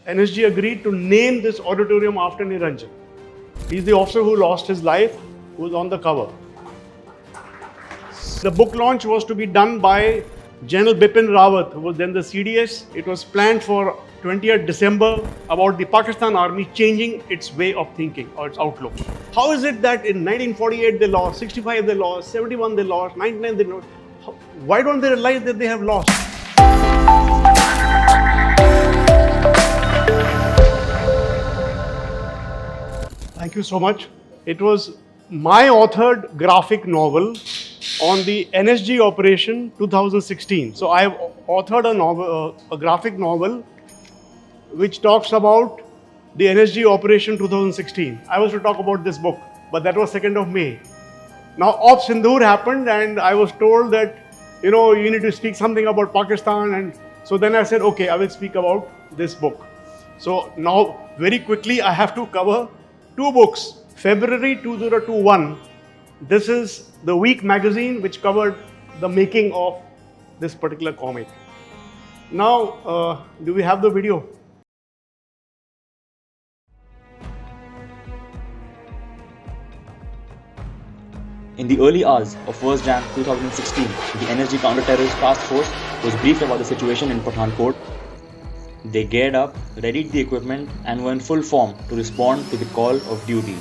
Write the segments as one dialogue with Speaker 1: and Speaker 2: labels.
Speaker 1: NSG agreed to name this auditorium after Niranjan. He's the officer who lost his life, who was on the cover. The book launch was to be done by General Bipin Rawat, who was then the CDS. It was planned for 20th December, about the Pakistan Army changing its way of thinking or its outlook. How is it that in 1948 they lost, 65 they lost, 71 they lost, 99 they lost? Why don't they realize that they have lost? Thank you so much. It was my authored graphic novel on the NSG operation 2016. So I have authored a graphic novel which talks about the NSG operation 2016. I was to talk about this book, but that was 2nd of May. Now Op Sindoor happened and I was told that, you need to speak something about Pakistan, and so then I said, okay, I will speak about this book. So now very quickly I have to cover 2 books. February 2021, this is the Week magazine which covered the making of this particular comic. Now, do we have the video?
Speaker 2: In the early hours of 1st Jan 2016, the NSG Counter-Terrorist Task Force was briefed about the situation in Pathankot. They geared up, readied the equipment and were in full form to respond to the call of duty.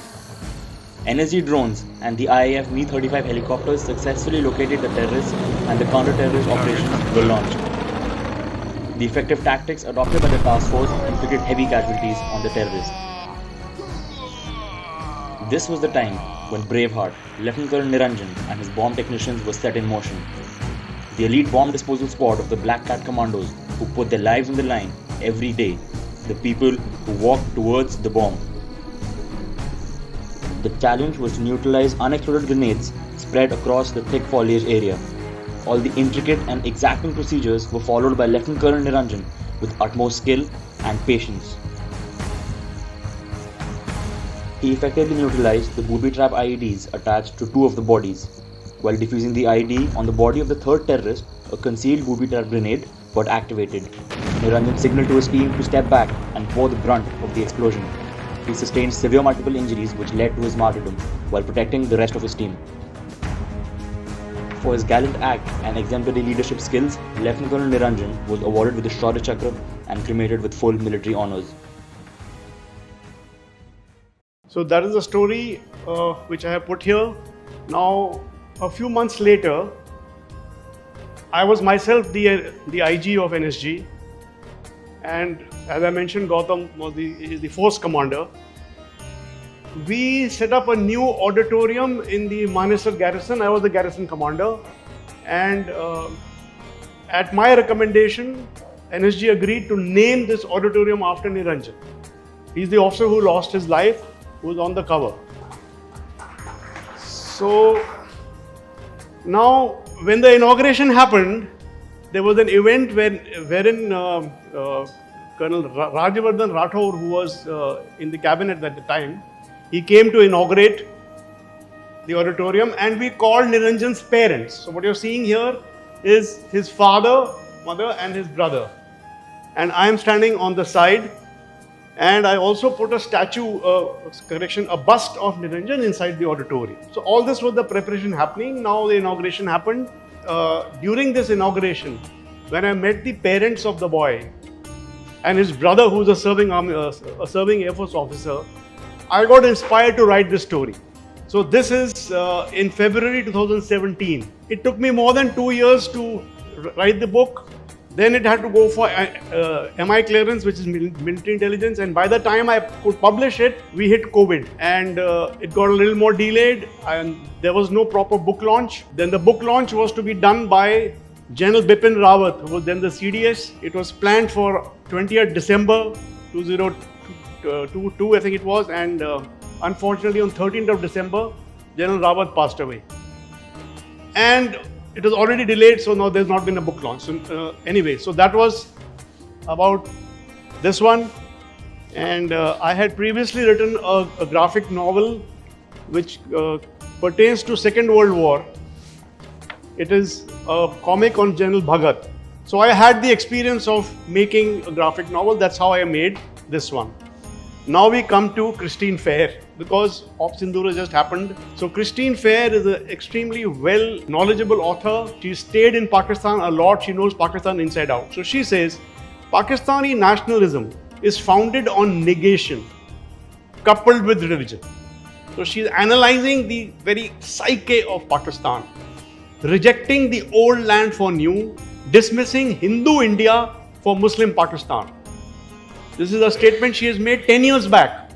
Speaker 2: NSG drones and the IAF Mi-35 helicopters successfully located the terrorists and the counter-terrorist operations were launched. The effective tactics adopted by the task force inflicted heavy casualties on the terrorists. This was the time when Braveheart, Lt Col Niranjan and his bomb technicians were set in motion. The elite bomb disposal squad of the Black Cat commandos who put their lives on the line every day, the people who walked towards the bomb. The challenge was to neutralize unexploded grenades spread across the thick foliage area. All the intricate and exacting procedures were followed by Lt Col Niranjan with utmost skill and patience. He effectively neutralized the booby trap IEDs attached to 2 of the bodies. While defusing the IED on the body of the 3rd terrorist, a concealed booby trap grenade got activated. Niranjan signaled to his team to step back and bore the brunt of the explosion. He sustained severe multiple injuries which led to his martyrdom while protecting the rest of his team. For his gallant act and exemplary leadership skills, Lt Col Niranjan was awarded with the Shaurya Chakra and cremated with full military honours.
Speaker 1: So that is the story which I have put here. Now, a few months later, I was myself the IG of NSG, and as I mentioned, Gautam is the force commander. We set up a new auditorium in the Manesar garrison. I was the garrison commander, and at my recommendation, NSG agreed to name this auditorium after Niranjan. He's the officer who lost his life, who was on the cover. So now, when the inauguration happened, there was an event wherein Colonel Rajavardhan Rathore, who was in the cabinet at the time, he came to inaugurate the auditorium, and we called Niranjan's parents. So what you're seeing here is his father, mother and his brother. And I am standing on the side, and I also put a statue, a bust of Niranjan inside the auditorium. So all this was the preparation happening. Now the inauguration happened. During this inauguration, when I met the parents of the boy and his brother, who's a serving Air Force officer, I got inspired to write this story. So this is in February 2017. It took me more than 2 years to write the book. Then it had to go for MI clearance, which is military intelligence. And by the time I could publish it, we hit COVID. And it got a little more delayed and there was no proper book launch. Then the book launch was to be done by General Bipin Rawat, who was then the CDS. It was planned for 20th December 2022, I think it was. And unfortunately on 13th of December, General Rawat passed away. And it was already delayed, so now there's not been a book launch. So, anyway, so that was about this one. And I had previously written a graphic novel which pertains to Second World War. It is a comic on General Bhagat. So I had the experience of making a graphic novel. That's how I made this one. Now we come to Christine Fair, because Op Sindhura just happened. So Christine Fair is an extremely well knowledgeable author. She stayed in Pakistan a lot. She knows Pakistan inside out. So she says, Pakistani nationalism is founded on negation coupled with religion. So she's analyzing the very psyche of Pakistan, rejecting the old land for new, dismissing Hindu India for Muslim Pakistan. This is a statement she has made 10 years back.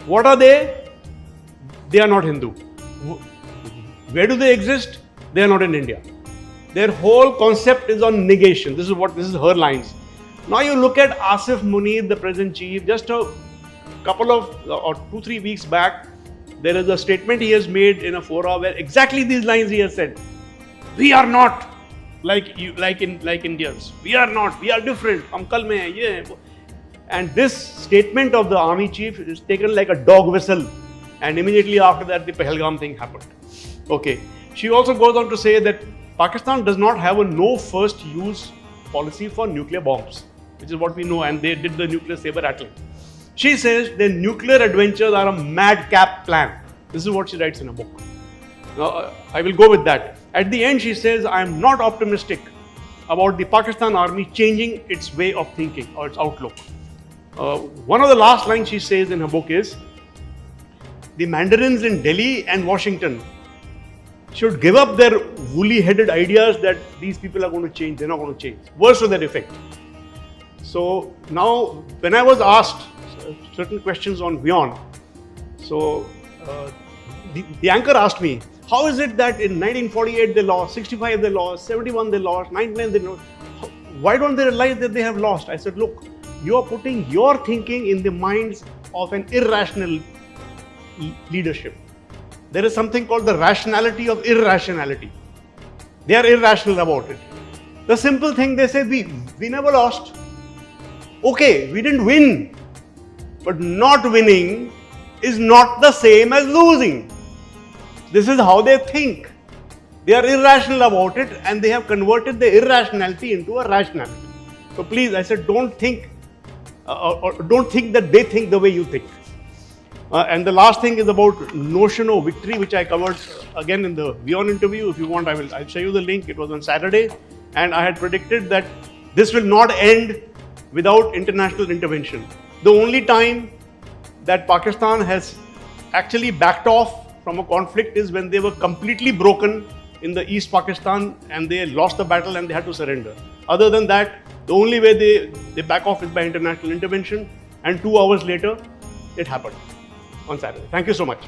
Speaker 1: What are they? They are not Hindu. Where do they exist? They are not in India. Their whole concept is on negation. This is her lines. Now you look at Asif Munir, the present chief, just a couple of, or 2-3 weeks back, there is a statement he has made in a fora where exactly these lines he has said. We are not like you, like Indians. We are not. We are different. Hum kal mein hai, ye hai. And this statement of the army chief is taken like a dog whistle. And immediately after that, the Pahalgam thing happened. Okay. She also goes on to say that Pakistan does not have a no first use policy for nuclear bombs, which is what we know, and they did the nuclear saber rattling. She says their nuclear adventures are a madcap plan. This is what she writes in her book. Now, I will go with that. At the end, she says, I am not optimistic about the Pakistan army changing its way of thinking or its outlook. One of the last lines she says in her book is, the Mandarins in Delhi and Washington should give up their woolly-headed ideas that these people are going to change. They're not going to change. Worse to their effect. So now, when I was asked certain questions on WION, so the anchor asked me, how is it that in 1948 they lost, 65 they lost, 71 they lost, 99 they lost? Why don't they realize that they have lost? I said, look, you are putting your thinking in the minds of an irrational leadership. There is something called the rationality of irrationality. They are irrational about it. The simple thing they say, we never lost. Okay, we didn't win. But not winning is not the same as losing. This is how they think. They are irrational about it, and they have converted the irrationality into a rationality. So please, I said, don't think or don't think that they think the way you think. And the last thing is about notion of victory, which I covered again in the WION interview. If you want, I'll show you the link. It was on Saturday, and I had predicted that this will not end without international intervention. The only time that Pakistan has actually backed off from a conflict is when they were completely broken in the East Pakistan and they lost the battle and they had to surrender. Other than that, the only way they back off is by international intervention, and 2 hours later, it happened on Saturday. Thank you so much.